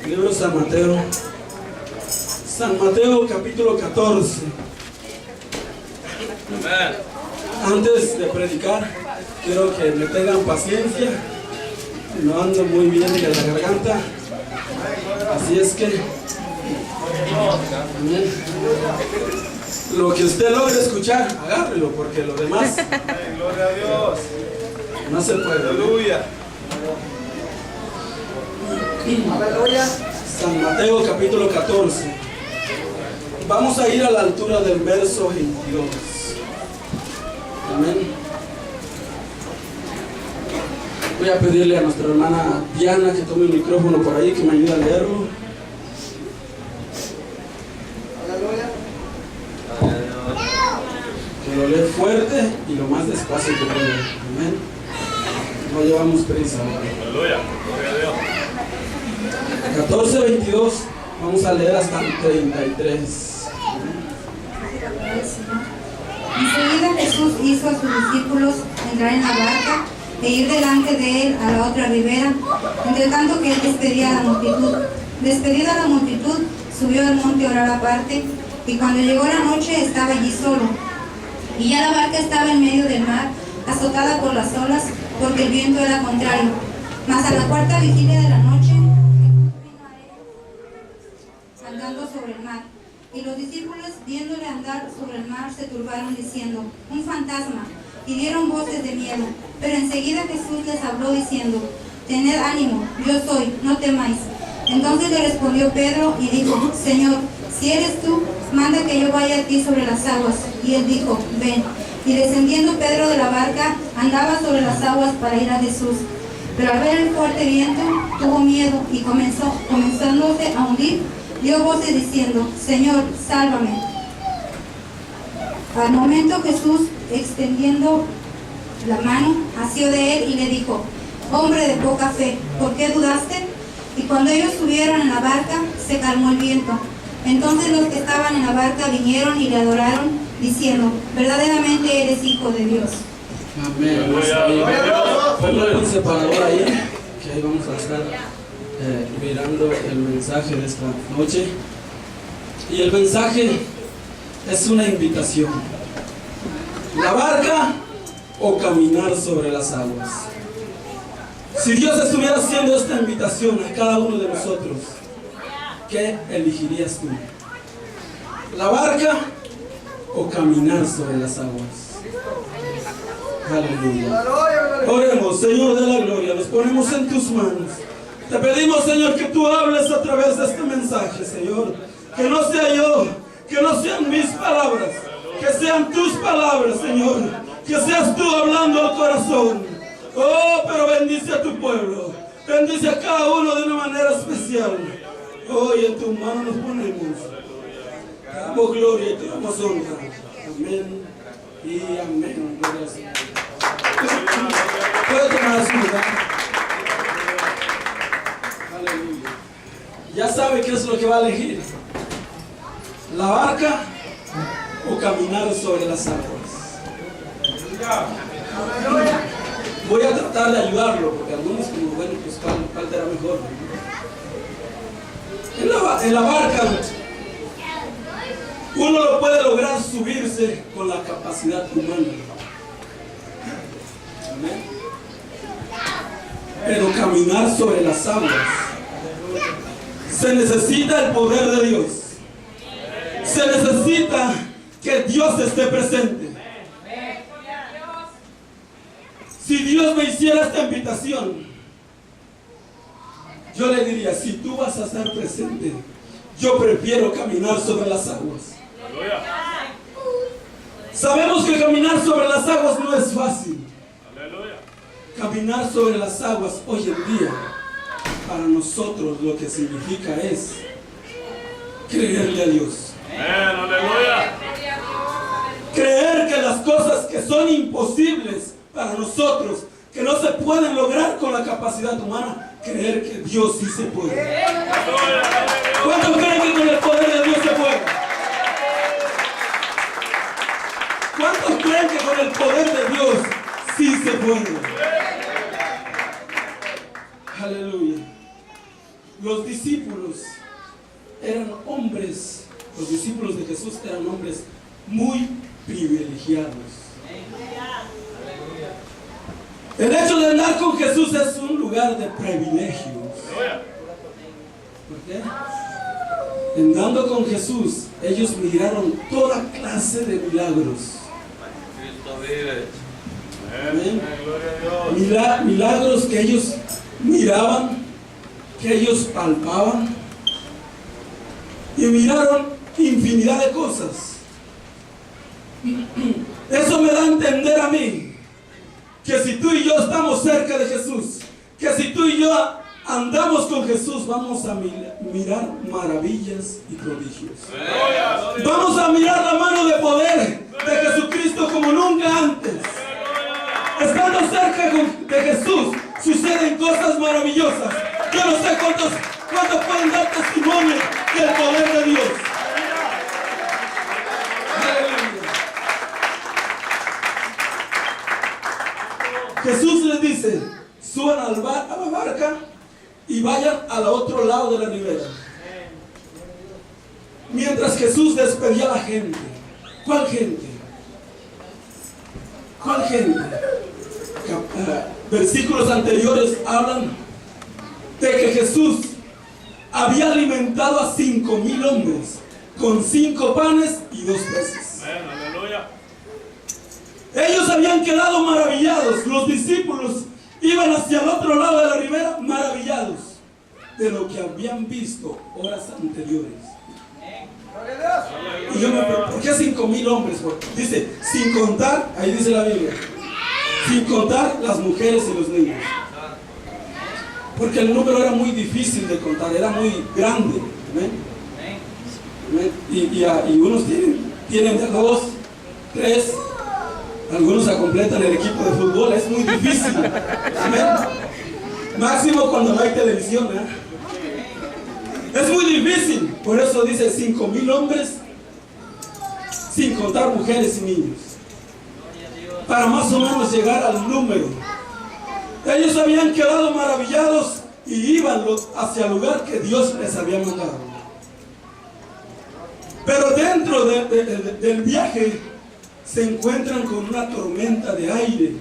Libro de San Mateo. San Mateo capítulo 14. Antes de predicar, quiero que me tengan paciencia. No ando muy bien de la garganta. Así es que lo que usted logre escuchar, agárrelo, porque lo demás, gloria a Dios, no se puede. Aleluya. San Mateo capítulo 14. Vamos a ir a la altura del verso 22. Amén. Voy a pedirle a nuestra hermana Diana que tome el micrófono por ahí, que me ayude a leerlo. Que lo lee fuerte y lo más despacio que pueda. Amén. No llevamos prisa. Aleluya. Gloria a Dios. 14:22. Vamos a leer hasta el 33. Enseguida Jesús hizo a sus discípulos entrar en la barca e ir delante de él a la otra ribera, entre tanto que él despedía a la multitud. Despedida la multitud, subió al monte a orar aparte, y cuando llegó la noche estaba allí solo. Y ya la barca estaba en medio del mar, azotada por las olas, porque el viento era contrario. Mas a la cuarta vigilia de la noche, Jesús vino a ellos, andando sobre el mar. Y los discípulos, viéndole andar sobre el mar, se turbaron diciendo: un fantasma, y dieron voces de miedo. Pero enseguida Jesús les habló diciendo: tened ánimo, yo soy, no temáis. Entonces le respondió Pedro y dijo: Señor, si eres tú, manda que yo vaya a ti sobre las aguas. Y él dijo: ven. Y descendiendo Pedro de la barca, andaba sobre las aguas para ir a Jesús. Pero al ver el fuerte viento, tuvo miedo y comenzándose a hundir, dio voces diciendo: Señor, sálvame. Al momento Jesús, extendiendo la mano, asió de él y le dijo: hombre de poca fe, ¿por qué dudaste? Y cuando ellos subieron en la barca, se calmó el viento. Entonces los que estaban en la barca vinieron y le adoraron, diciendo: verdaderamente eres Hijo de Dios. Amén. Ponle un separador ahí, que ahí vamos a estar mirando el mensaje de esta noche. Y el mensaje es una invitación: la barca o caminar sobre las aguas. Si Dios estuviera haciendo esta invitación a cada uno de nosotros, ¿qué elegirías tú? ¿La barca o caminar sobre las aguas? Aleluya. Oremos. Señor de la gloria, nos ponemos en tus manos. Te pedimos, Señor, que tú hables a través de este mensaje, Señor. Que no sea yo, que no sean mis palabras, que sean tus palabras, Señor. Que seas tú hablando al corazón. Oh, pero bendice a tu pueblo. Bendice a cada uno de una manera especial. Oh, y en tu mano nos ponemos. Te damos gloria y te damos honra. Amén y amén. Gloria al Señor. Puede tomar su lugar. Aleluya. Ya sabe qué es lo que va a elegir: la barca o caminar sobre las aguas. Voy a tratar de ayudarlo, porque algunos como, bueno, pues cuál será mejor. En la barca uno lo puede lograr subirse con la capacidad humana. Amén. Pero caminar sobre las aguas, se necesita el poder de Dios. Se necesita que Dios esté presente. Si Dios me hiciera esta invitación, yo le diría: si tú vas a estar presente, yo prefiero caminar sobre las aguas. Aleluya. Sabemos que caminar sobre las aguas no es fácil. Aleluya. Caminar sobre las aguas hoy en día, para nosotros lo que significa es creerle a Dios. Amén. Aleluya. Creer que las cosas que son imposibles para nosotros, que no se pueden lograr con la capacidad humana, creer que Dios sí se puede. ¿Cuántos creen que con el poder de Dios se puede? ¿Cuántos creen que con el poder de Dios sí se puede? Aleluya. los discípulos eran hombres, los discípulos de Jesús eran hombres muy privilegiados. El hecho de andar con Jesús es un lugar de privilegios. ¿Por qué? Andando con Jesús, ellos miraron toda clase de milagros. Cristo vive. Amén. Gloria a Dios. Milagros que ellos miraban, que ellos palpaban, y miraron infinidad de cosas. Eso me da a entender a mí que si tú y yo estamos cerca de Jesús, que si tú y yo andamos con Jesús, vamos a mirar maravillas y prodigios. Vamos a mirar la mano de poder de Jesucristo como nunca antes. Estando cerca de Jesús, suceden cosas maravillosas. Yo no sé cuántos pueden dar testimonio del poder de Dios. Jesús les dice: suban a la barca y vayan al otro lado de la ribera. Mientras Jesús despedía a la gente. ¿Cuál gente? ¿Cuál gente? Versículos anteriores hablan de que Jesús había alimentado a 5,000 hombres con 5 panes y 2 peces. Aleluya. Ellos habían quedado maravillados. Los discípulos iban hacia el otro lado de la ribera maravillados de lo que habían visto horas anteriores. Y yo me pregunto, ¿por qué 5,000 hombres? Dice, sin contar, ahí dice la Biblia, sin contar las mujeres y los niños. Porque el número era muy difícil de contar, era muy grande. ¿Amén? Y unos tienen de 2, 3, algunos se completan el equipo de fútbol, es muy difícil. ¿Amén? Máximo cuando no hay televisión, ¿eh? Es muy difícil. Por eso dice 5,000 hombres, sin contar mujeres y niños, para más o menos llegar al número. Ellos habían quedado maravillados y iban hacia el lugar que Dios les había mandado. Pero dentro del viaje se encuentran con una tormenta de aire.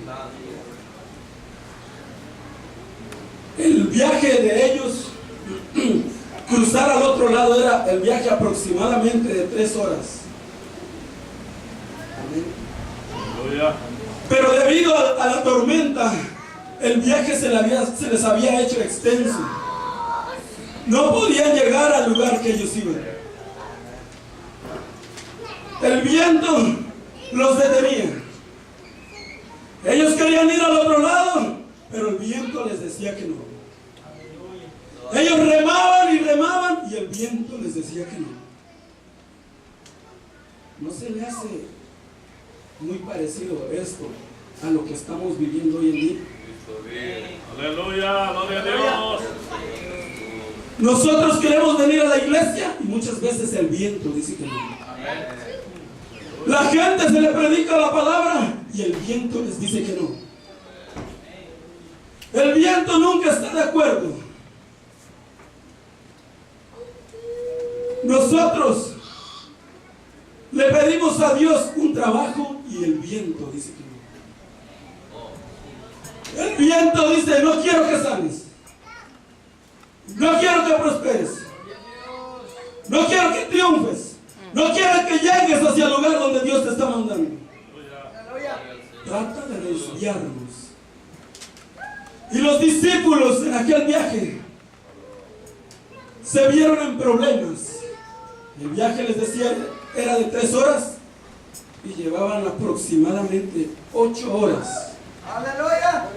El viaje de ellos, cruzar al otro lado, era el viaje aproximadamente de 3 horas. Aleluya. Pero debido a la tormenta, el viaje se les había hecho extenso. No podían llegar al lugar que ellos iban. El viento los detenía. Ellos querían ir al otro lado, pero el viento les decía que no. Ellos remaban y remaban y el viento les decía que no. ¿No se le hace muy parecido esto a lo que estamos viviendo hoy en día? Aleluya, gloria a Dios. Nosotros queremos venir a la iglesia y muchas veces el viento dice que no. La gente se le predica la palabra y el viento les dice que no. El viento nunca está de acuerdo. Nosotros le pedimos a Dios un trabajo y el viento dice que no. El viento dice: no quiero que sanes, no quiero que prosperes, no quiero que triunfes, no quiero que llegues hacia el lugar donde Dios te está mandando. Trata de desviarnos. Y los discípulos en aquel viaje se vieron en problemas. El viaje, les decía, era de 3 horas y llevaban aproximadamente 8 horas. ¡Aleluya!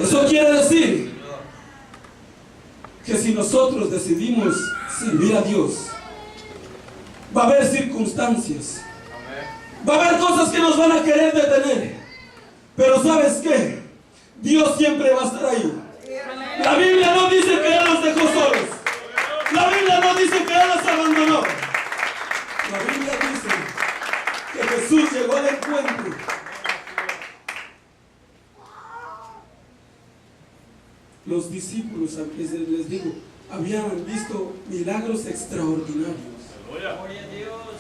Eso quiere decir que si nosotros decidimos servir a Dios, va a haber circunstancias, va a haber cosas que nos van a querer detener, pero ¿sabes qué? Dios siempre va a estar ahí. La Biblia no dice que Él los dejó solos. La Biblia no dice que Él los abandonó. La Biblia dice que Jesús llegó al encuentro. los discípulos, les digo, habían visto milagros extraordinarios. Gloria a Dios.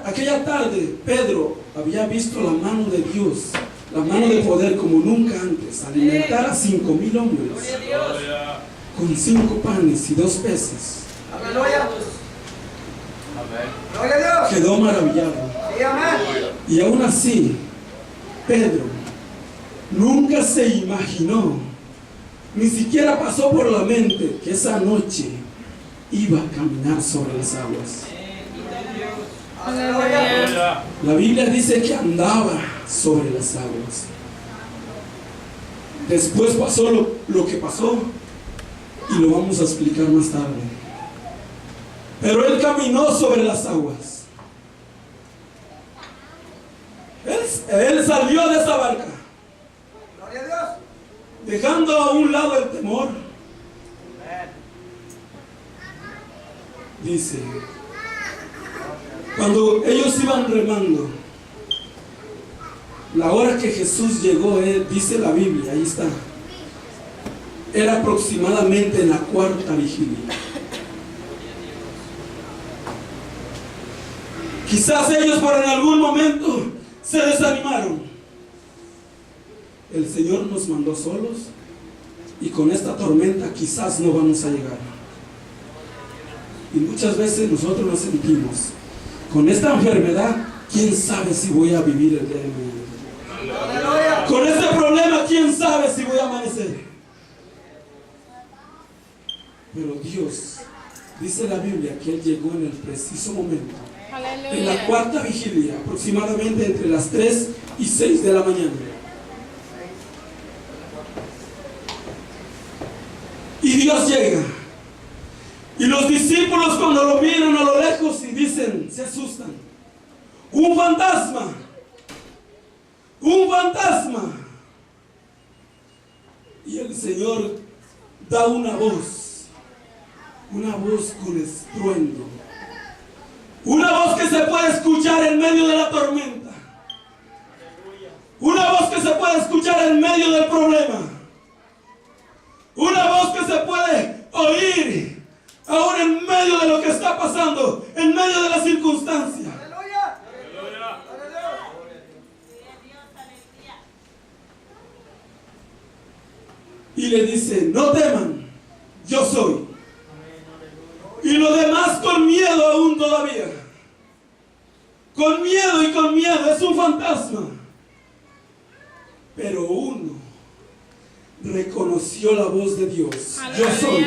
Aquella tarde Pedro había visto la mano de Dios, la mano de poder como nunca antes, alimentar a 5,000 hombres con 5 panes y 2 peces. Aleluya. Amén. Gloria a Dios. Quedó maravillado. Sí, amén. Y aún así, Pedro nunca se imaginó, ni siquiera pasó por la mente que esa noche iba a caminar sobre las aguas. Aleluya. La Biblia dice que andaba sobre las aguas. Después pasó lo que pasó y lo vamos a explicar más tarde. Pero él caminó sobre las aguas. Él salió de esa barca, Gloria a Dios. dejando a un lado el temor. Dice, cuando ellos iban remando, la hora que Jesús llegó, dice la Biblia, ahí está, era aproximadamente en la 4ª vigilia. Quizás ellos por en algún momento se desanimaron. El Señor nos mandó solos y con esta tormenta quizás no vamos a llegar. Y muchas veces nosotros nos sentimos, con esta enfermedad, quién sabe si voy a vivir el día de mañana. Aleluya. Con este problema, quién sabe si voy a amanecer. Pero Dios, dice la Biblia, que Él llegó en el preciso momento. En la 4ª vigilia, aproximadamente entre las 3 y 6 de la mañana. Y Dios llega. Y los discípulos cuando lo miran a lo lejos y dicen, se asustan. ¡Un fantasma! ¡Un fantasma! Y el Señor da una voz con estruendo. Una voz que se puede escuchar en medio de la tormenta. Una voz que se puede escuchar en medio del problema. Una voz que se puede oír ahora en medio de lo que está pasando, en medio de la circunstancia. Aleluya. Y le dice, no teman, yo soy. Y los demás con miedo aún todavía. Con miedo y con miedo, es un fantasma. Pero uno reconoció la voz de Dios. Yo soy.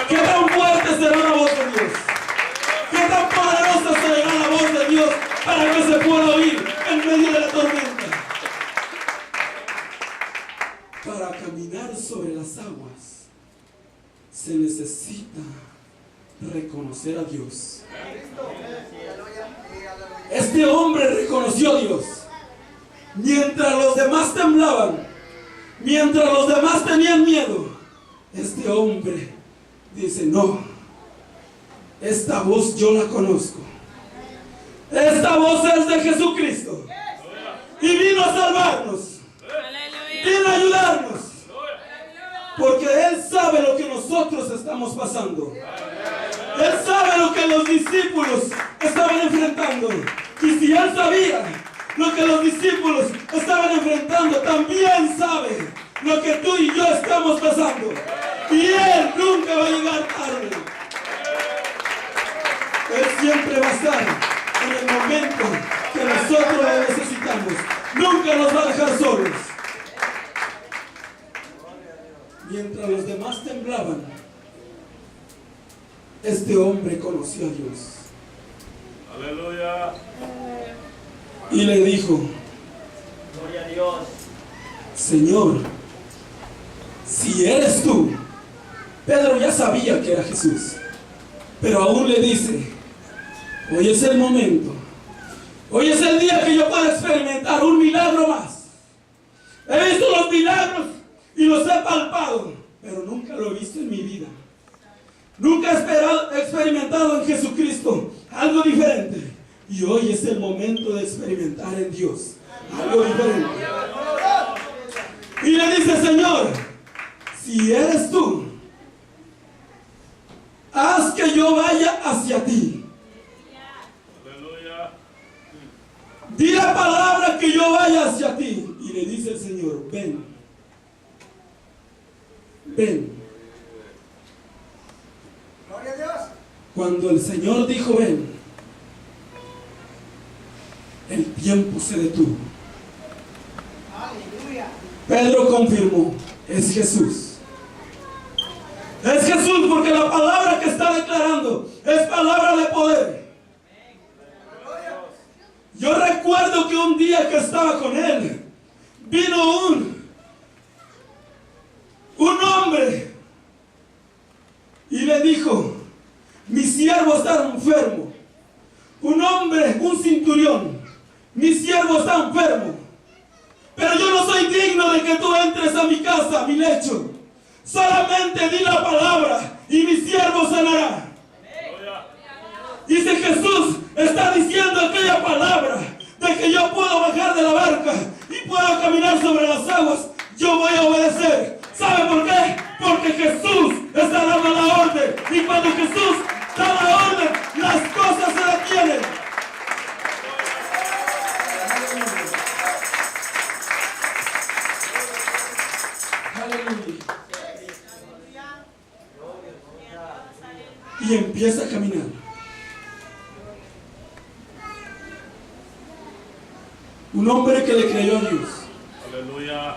¿Qué tan fuerte será la voz de Dios? ¿Qué tan poderosa será la voz de Dios para que se pueda oír en medio de la tormenta? Para caminar sobre las aguas se necesita reconocer a Dios. Este hombre reconoció a Dios. Mientras los demás temblaban, mientras los demás tenían miedo, este hombre dice, no, esta voz yo la conozco. Esta voz es de Jesucristo. Y vino a salvarnos. Vino a ayudarnos. Porque Él sabe lo que nosotros estamos pasando. Él sabe lo que los discípulos estaban enfrentando. Y si Él sabía lo que los discípulos estaban enfrentando, también sabe lo que tú y yo estamos pasando. Y Él nunca va a llegar tarde. Él siempre va a estar en el momento que nosotros lo necesitamos. Nunca nos va a dejar solos. Mientras los demás temblaban, este hombre conoció a Dios. Aleluya. Y le dijo, Gloria a Dios. Señor, si eres tú. Pedro ya sabía que era Jesús, pero aún le dice, hoy es el momento. Hoy es el día que yo pueda experimentar un milagro más. He visto los milagros y los he palpado, pero nunca lo he visto en mi vida. Nunca he experimentado en Jesucristo algo diferente. Y hoy es el momento de experimentar en Dios algo diferente. le dice: Señor, si eres tú, haz que yo vaya hacia ti. Aleluya. Di la palabra que yo vaya hacia ti. Y le dice el Señor: ven, ven. Gloria a Dios. Cuando el Señor dijo ven, el tiempo se detuvo. Aleluya. Pedro confirmó: es Jesús. Es Jesús, porque la palabra que está declarando es palabra de poder. Yo recuerdo que un día que estaba con él, vino un hombre y le dijo: mi siervo está enfermo. Un hombre, un centurión: mi siervo está enfermo, pero yo no soy digno de que tú entres a mi casa, a mi lecho. Solamente di la palabra y mi siervo sanará. Dice: Jesús está diciendo aquella palabra de que yo puedo bajar de la barca y puedo caminar sobre las aguas. Yo voy a obedecer. ¿Sabe por qué? Porque Jesús está dando la orden. Y cuando Jesús da la orden, las cosas se detienen. Aleluya. Y empieza a caminar. Un hombre que le creyó a Dios. Aleluya.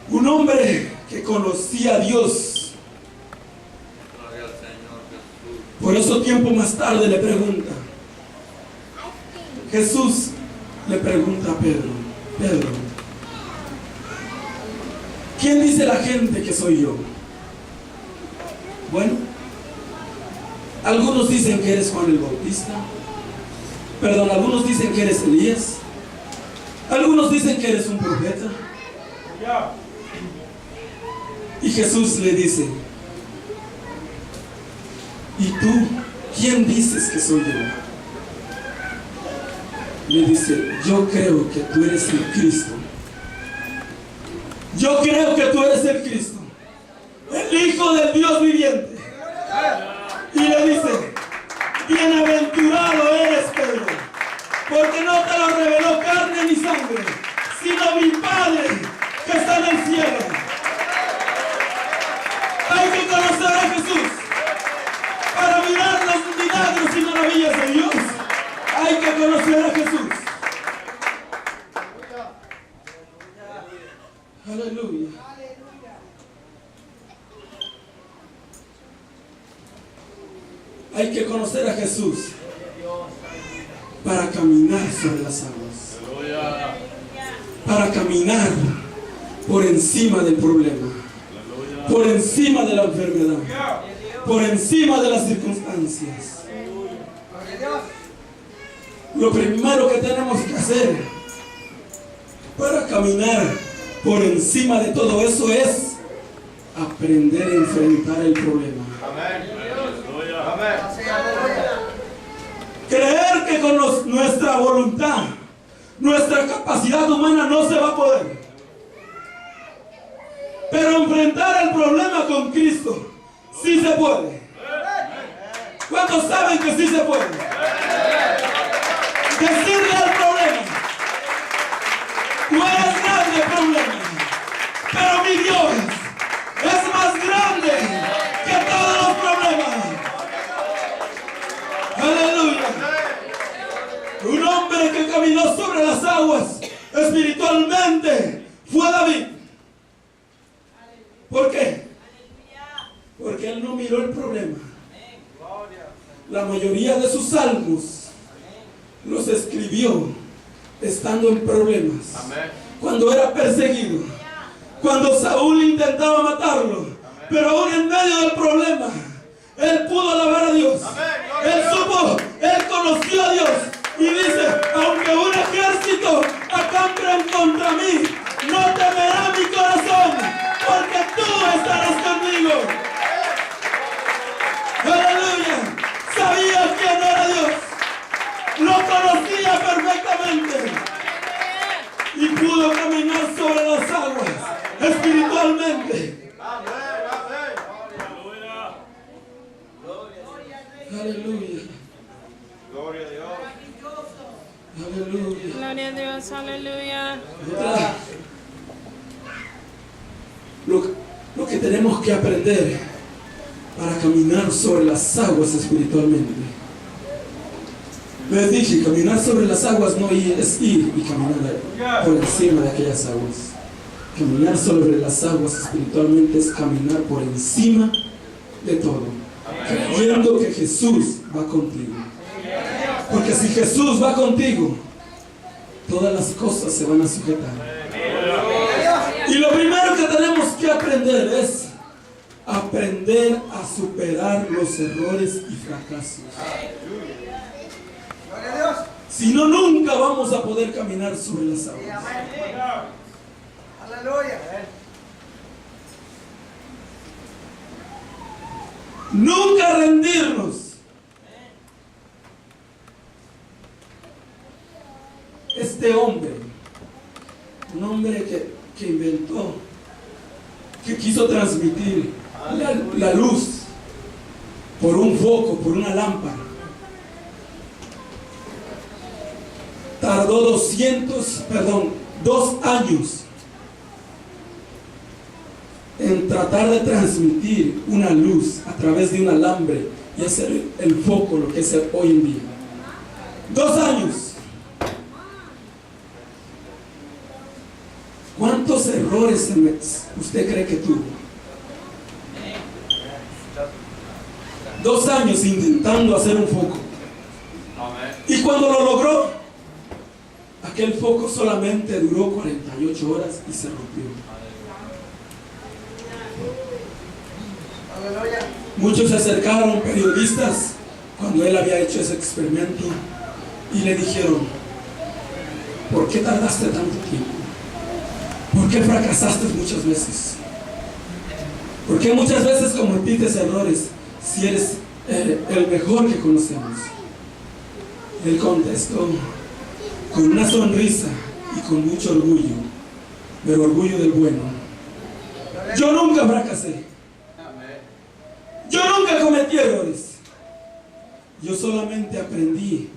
Un hombre que conocía a Dios. Por eso tiempo más tarde le pregunta. Jesús le pregunta a Pedro: Pedro, ¿quién dice la gente que soy yo? Bueno, algunos dicen que eres Juan el Bautista. Perdón, algunos dicen que eres Elías. Algunos dicen que eres un profeta. Y Jesús le dice: ¿y tú quién dices que soy yo? Le dice: yo creo que tú eres el Cristo. Yo creo que tú eres el Cristo, el Hijo del Dios viviente. Y le dice: bienaventurado eres, Pedro, porque no te lo reveló carne ni sangre, sino mi Padre que está en el cielo. Hay que conocer a Jesús para mirar los milagros y maravillas de Dios. Hay que conocer a Jesús. Aleluya. Hay que conocer a Jesús para caminar sobre las aguas. Aleluya. Para caminar por encima del problema, por encima de la enfermedad, por encima de las circunstancias. Lo primero que tenemos que hacer para caminar por encima de todo eso es aprender a enfrentar el problema. Creer que con nuestra voluntad, nuestra capacidad humana no se va a poder. Pero enfrentar el problema con Cristo sí se puede. ¿Cuántos saben que sí se puede? Decirle al problema: tú eres grande problema, pero mi Dios es más grande que todos los problemas. Aleluya. Un hombre que caminó sobre las aguas espiritualmente fue David. ¿Por qué? Porque él no miró el problema. La mayoría de sus salmos los escribió estando en problemas. Cuando era perseguido, cuando Saúl intentaba matarlo, pero aún en medio del problema, él pudo alabar a Dios. Él supo, él conoció a Dios. Y dice: aunque un ejército acampe contra mí, no temerá mi corazón, porque tú estarás conmigo. Aleluya. Sabía quién era Dios, lo conocía perfectamente y pudo caminar sobre las aguas. nombre. Aleluya. Gloria a Dios. Aleluya. Gloria a Dios, aleluya. Otra. Lo que tenemos que aprender para caminar sobre las aguas espiritualmente. Les dije, caminar sobre las aguas no es ir y caminar por encima de aquellas aguas. Caminar sobre las aguas espiritualmente es caminar por encima de todo, creyendo que Jesús va contigo. Porque si Jesús va contigo, todas las cosas se van a sujetar. Y lo primero que tenemos que aprender es aprender a superar los errores y fracasos. Si no, nunca vamos a poder caminar sobre las aguas. Aleluya. Nunca rendirnos. Este hombre, un hombre que inventó, que quiso transmitir la luz por un foco, por una lámpara, tardó 2 años en tratar de transmitir una luz a través de un alambre y hacer el foco lo que es hoy en día. 2 años. ¿Cuántos errores usted cree que tuvo? 2 años intentando hacer un foco. Y cuando lo logró, aquel foco solamente duró 48 horas y se rompió. Aleluya. Muchos se acercaron, periodistas, cuando él había hecho ese experimento y le dijeron: ¿por qué tardaste tanto tiempo? ¿Por qué fracasaste muchas veces? ¿Por qué muchas veces cometiste errores si eres el mejor que conocemos? Él contestó con una sonrisa y con mucho orgullo, pero orgullo del bueno: yo nunca fracasé. Yo nunca cometí errores. Yo solamente aprendí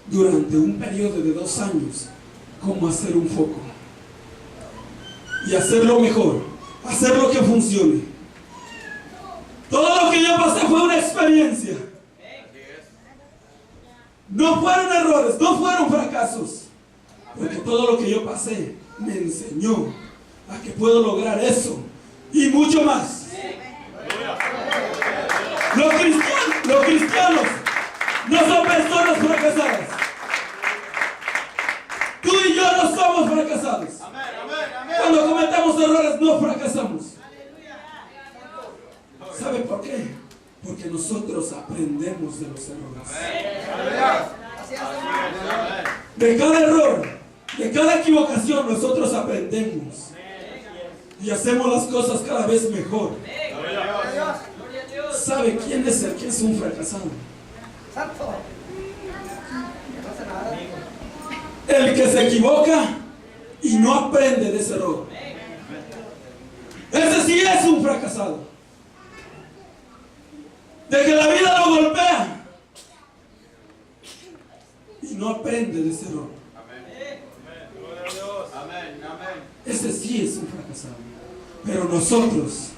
durante un periodo de 2 años cómo hacer un foco y hacerlo mejor, hacerlo que funcione. Todo lo que yo pasé fue una experiencia. No fueron errores, no fueron fracasos, porque todo lo que yo pasé me enseñó a que puedo lograr eso y mucho más. Los cristianos no son personas fracasadas. Tú y yo no somos fracasados. Cuando cometemos errores no fracasamos. ¿Sabe por qué? Porque nosotros aprendemos de los errores. De cada error, de cada equivocación nosotros aprendemos y hacemos las cosas cada vez mejor. ¿Sabe quién es el que es un fracasado? Santo. El que se equivoca y no aprende de ese error. Ese sí es un fracasado. De que la vida lo golpea y no aprende de ese error. Ese sí es un fracasado. Pero nosotros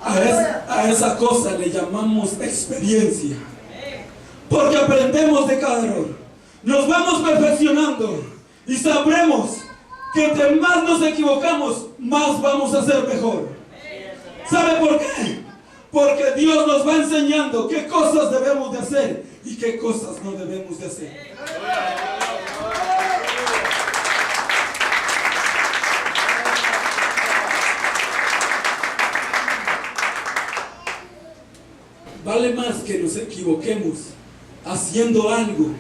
a esa cosa le llamamos experiencia, porque aprendemos de cada error, nos vamos perfeccionando y sabremos que entre más nos equivocamos, más vamos a ser mejor. ¿Sabe por qué? Porque Dios nos va enseñando qué cosas debemos de hacer y qué cosas no debemos de hacer. Vale más que nos equivoquemos haciendo algo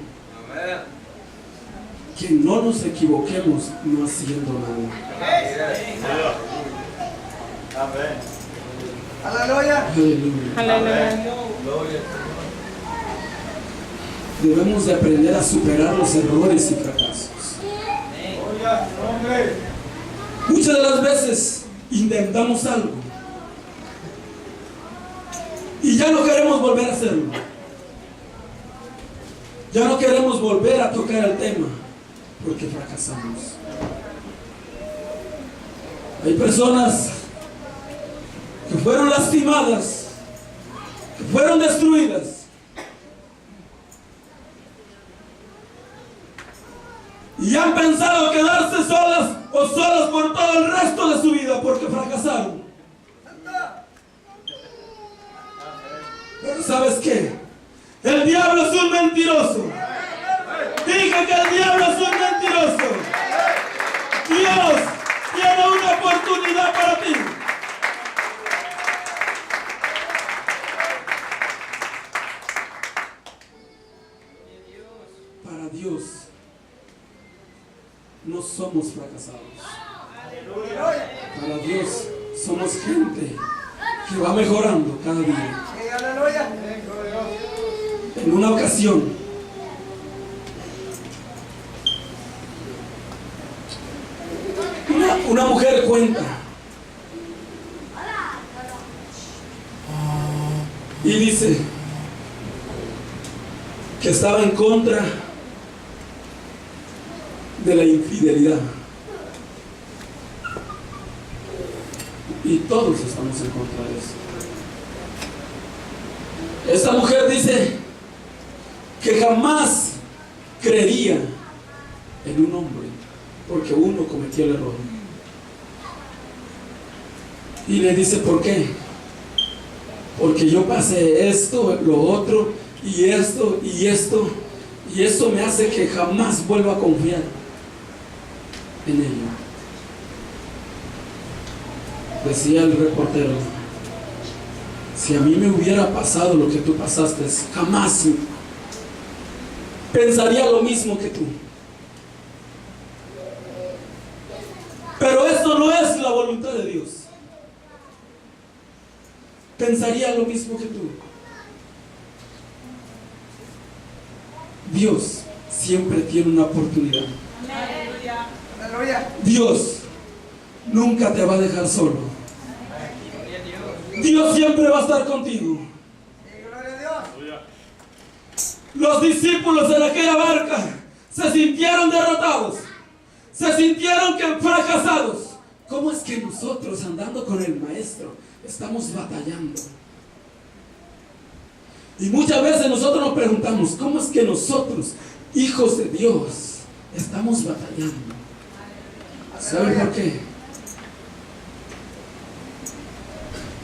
que no nos equivoquemos no haciendo nada. Aleluya. Aleluya. Aleluya. Debemos de aprender a superar los errores y fracasos. Muchas de las veces intentamos algo y ya no queremos volver a hacerlo. Ya no queremos volver a tocar el tema porque fracasamos. Hay personas que fueron lastimadas, que fueron destruidas, y han pensado quedarse solas o solos por todo el resto de su vida porque fracasaron. Pero ¿sabes qué? El diablo es un mentiroso. Dije que el diablo es un mentiroso. Dios tiene una oportunidad para ti. Para Dios no somos fracasados. Para Dios somos gente que va mejorando cada día. En una ocasión, una mujer cuenta y dice que estaba en contra de la infidelidad. Y todos estamos en contra de eso. Esta mujer dice que jamás creería en un hombre porque uno cometió el error. Y le dice, ¿por qué? Porque yo pasé esto, lo otro, y esto, y esto, y eso me hace que jamás vuelva a confiar en ello. Decía el reportero, si a mí me hubiera pasado lo que tú pasaste, jamás pensaría lo mismo que tú. Pero esto no es la voluntad de Dios. Pensaría lo mismo que tú. Dios siempre tiene una oportunidad. Dios nunca te va a dejar solo. Dios siempre va a estar contigo. Los discípulos en aquella barca se sintieron derrotados, se sintieron fracasados. ¿Cómo es que nosotros, andando con el Maestro, estamos batallando? Y muchas veces nosotros nos preguntamos, ¿cómo es que nosotros, hijos de Dios, estamos batallando? ¿Saben por qué?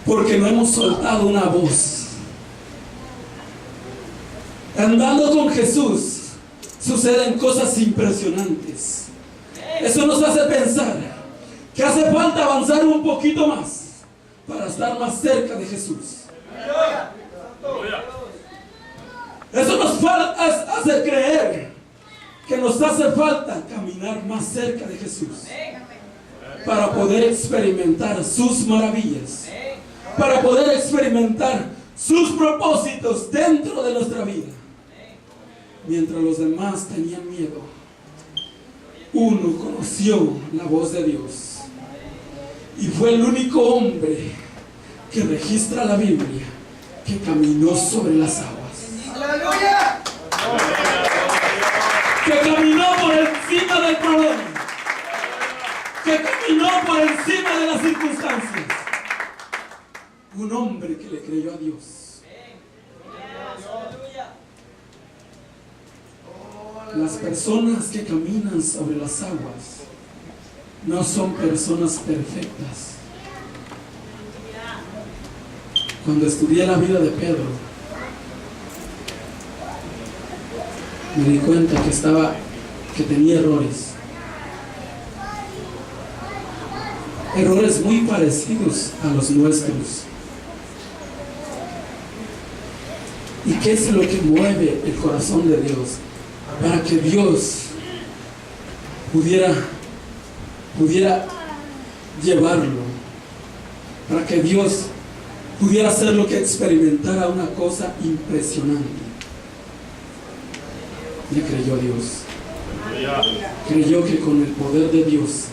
Porque no hemos soltado una voz. Andando con Jesús suceden cosas impresionantes. Eso nos hace pensar que hace falta avanzar un poquito más para estar más cerca de Jesús. Eso nos hace creer que nos hace falta caminar más cerca de Jesús para poder experimentar sus maravillas, para poder experimentar sus propósitos dentro de nuestra vida. Mientras los demás tenían miedo, uno conoció la voz de Dios y fue el único hombre que registra la Biblia que caminó sobre las aguas. ¡Aleluya! Que caminó por encima del problema, que caminó por encima de las circunstancias. Un hombre que le creyó a Dios. Las personas que caminan sobre las aguas no son personas perfectas. Cuando estudié la vida de Pedro, me di cuenta que tenía errores muy parecidos a los nuestros. ¿Y qué es lo que mueve el corazón de Dios? Para que Dios pudiera llevarlo, para que Dios pudiera hacer lo que experimentara una cosa impresionante. Le creyó a Dios. Creyó que con el poder de Dios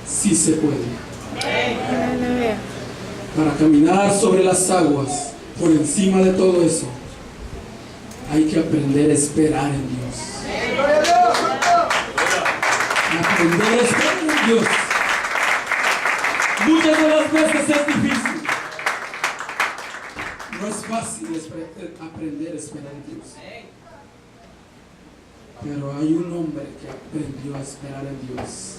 sí se puede. Aleluya. Para caminar sobre las aguas, por encima de todo eso, hay que aprender a esperar en Dios. Gloria a Dios. Aprender a esperar en Dios. Muchas de las veces es difícil. No es fácil aprender a esperar en Dios. Pero hay un hombre que aprendió a esperar en Dios.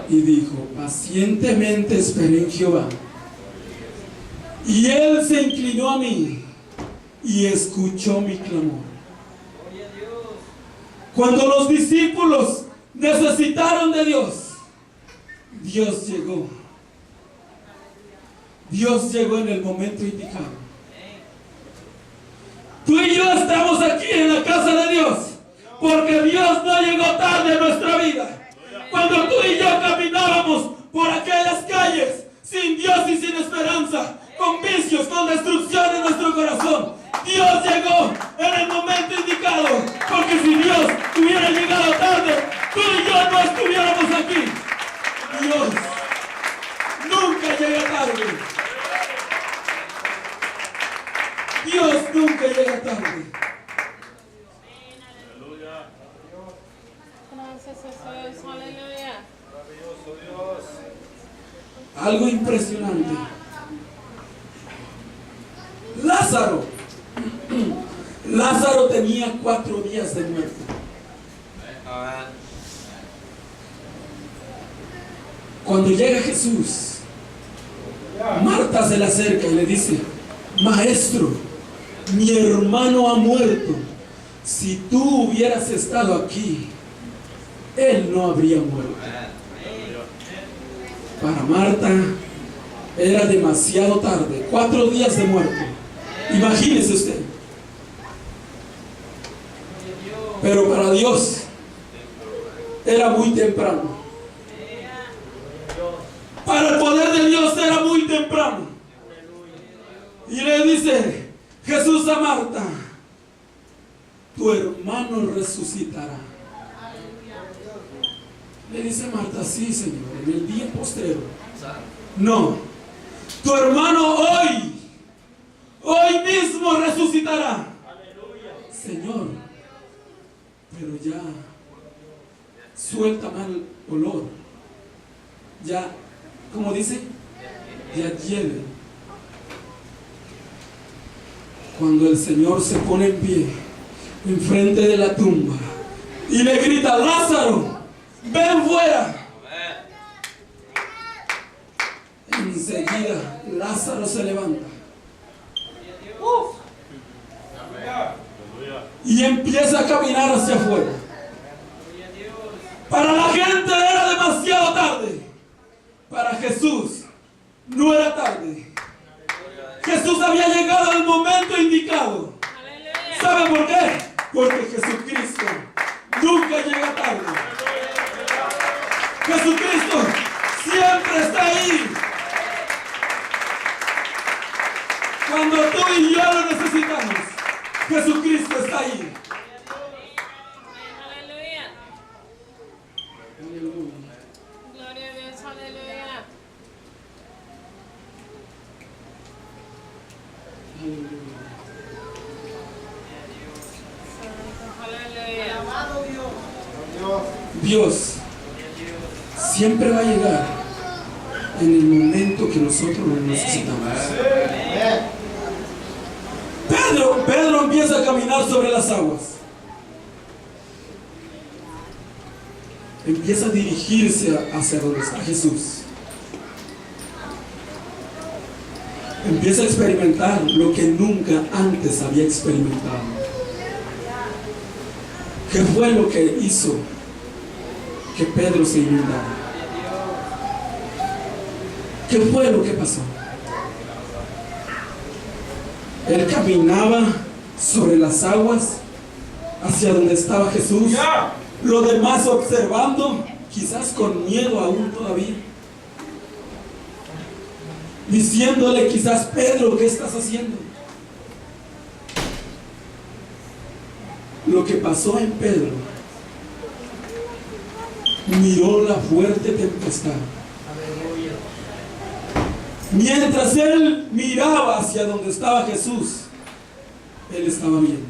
Y dijo, pacientemente esperé en Jehová. Y Él se inclinó a mí y escuchó mi clamor. Cuando los discípulos necesitaron de Dios, Dios llegó. Dios llegó en el momento indicado. Tú y yo estamos aquí en la casa de Dios porque Dios no llegó tarde en nuestra vida. Cuando tú y yo caminábamos por aquellas calles sin Dios y sin esperanza, con vicios, con destrucción en nuestro corazón, Dios llegó en el momento indicado, porque si Dios hubiera llegado tarde, tú y yo no estuviéramos aquí. Dios nunca llega tarde. Dios nunca llega tarde. Gracias Jesús. Aleluya. Algo impresionante. Lázaro tenía 4 días de muerte. Cuando llega Jesús, Marta se le acerca y le dice, Maestro, mi hermano ha muerto. Si tú hubieras estado aquí, él no habría muerto. Para Marta era demasiado tarde. 4 días de muerte. Imagínese usted. Pero para Dios era muy temprano. Para el poder de Dios era muy temprano. Y le dice Jesús a Marta, tu hermano resucitará. Le dice Marta, sí, Señor, en el día postrero. No, tu hermano hoy mismo resucitará. Señor, pero ya suelta mal olor. Ya, como dice, ya hiede. Cuando el Señor se pone en pie enfrente de la tumba y le grita, Lázaro, ven fuera. Enseguida Lázaro se levanta y empieza a caminar hacia afuera. Para la gente era demasiado tarde. Para Jesús no era tarde. Jesús había llegado al momento indicado. ¿Sabe por qué? Porque Jesucristo nunca llega tarde. Jesucristo siempre está ahí. Cuando tú y yo lo necesitamos, Jesucristo está ahí. Aleluya. Aleluya. Gloria a Dios. Aleluya. Aleluya. Amado Dios. Dios siempre va a llegar en el momento que nosotros lo necesitamos. Pedro empieza a caminar sobre las aguas. Empieza a dirigirse hacia donde está Jesús. Empieza a experimentar lo que nunca antes había experimentado. ¿Qué fue lo que hizo que Pedro se inundara? ¿Qué fue lo que pasó? Él caminaba sobre las aguas hacia donde estaba Jesús, los demás observando, quizás con miedo aún todavía, diciéndole quizás, Pedro, ¿qué estás haciendo? Lo que pasó en Pedro, miró la fuerte tempestad Mientras él miraba hacia donde estaba Jesús, él estaba bien.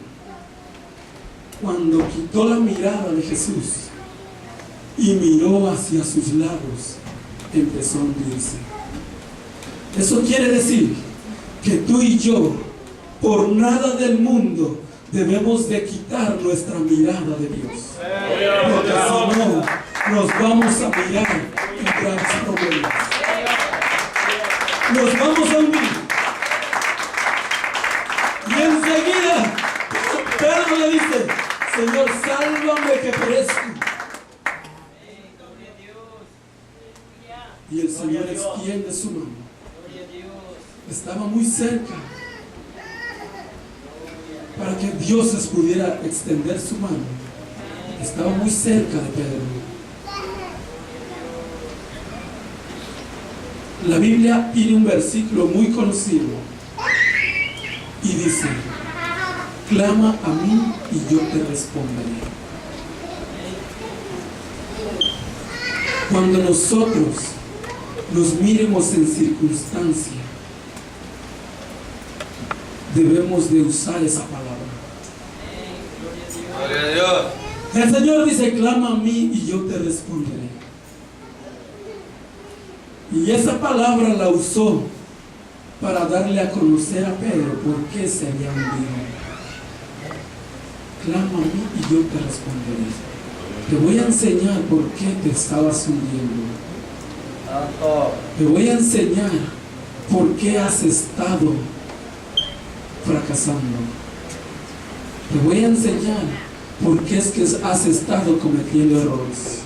Cuando quitó la mirada de Jesús y miró hacia sus lados, empezó a hundirse. Eso quiere decir que tú y yo, por nada del mundo, debemos de quitar nuestra mirada de Dios. Porque si no, nos vamos a mirar en graves problemas. Nos vamos a hundir. Y enseguida Pedro le dice: Señor, sálvame que perezco. Y el Señor extiende su mano. Estaba muy cerca para que Dios les pudiera extender su mano. Estaba muy cerca de Pedro. La Biblia tiene un versículo muy conocido y dice: clama a mí y yo te responderé. Cuando nosotros nos miremos en circunstancia, debemos de usar esa palabra. Gloria a Dios. El Señor dice: clama a mí y yo te responderé. Y esa palabra la usó para darle a conocer a Pedro por qué se había hundido. Clama a mí y yo te responderé. Te voy a enseñar por qué te estabas hundiendo. Te voy a enseñar por qué has estado fracasando. Te voy a enseñar por qué es que has estado cometiendo errores.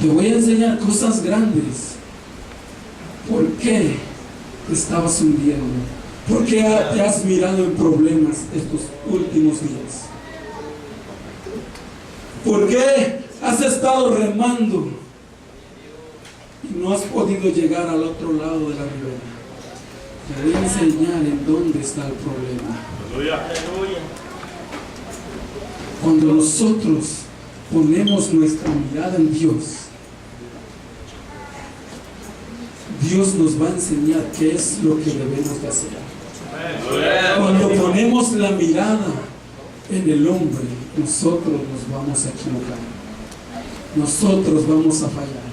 Te voy a enseñar cosas grandes. ¿Por qué te estabas hundiendo? ¿Por qué te has mirado en problemas estos últimos días? ¿Por qué has estado remando y no has podido llegar al otro lado de la ribera? Te voy a enseñar en dónde está el problema. Cuando nosotros ponemos nuestra mirada en Dios, Dios nos va a enseñar qué es lo que debemos de hacer. Cuando ponemos la mirada en el hombre, nosotros nos vamos a equivocar. Nosotros vamos a fallar.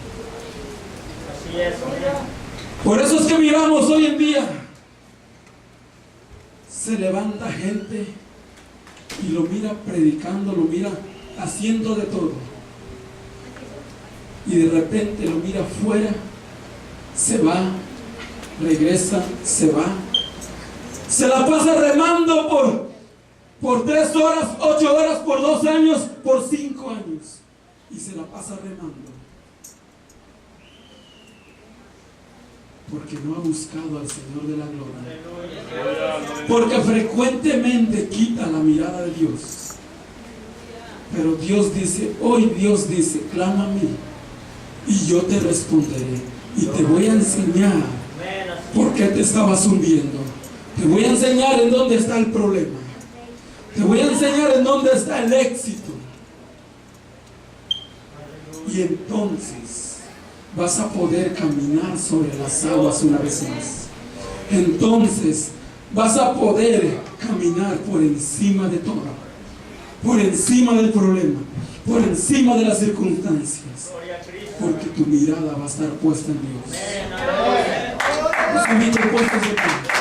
Por eso es que miramos hoy en día, se levanta gente y lo mira predicando, lo mira haciendo de todo. Y de repente lo mira afuera, se va, regresa, se va. Se la pasa remando por 3 horas, 8 horas, por 2 años, por 5 años. Y se la pasa remando. Porque no ha buscado al Señor de la gloria. Porque frecuentemente quita la mirada de Dios. Pero Dios dice, hoy Dios dice, clama a mí y yo te responderé. Y te voy a enseñar por qué te estabas hundiendo. Te voy a enseñar en dónde está el problema. Te voy a enseñar en dónde está el éxito. Y entonces vas a poder caminar sobre las aguas una vez más. Entonces vas a poder caminar por encima de todo, por encima del problema, por encima de las circunstancias, porque tu mirada va a estar puesta en Dios. Los invito puestos de pie.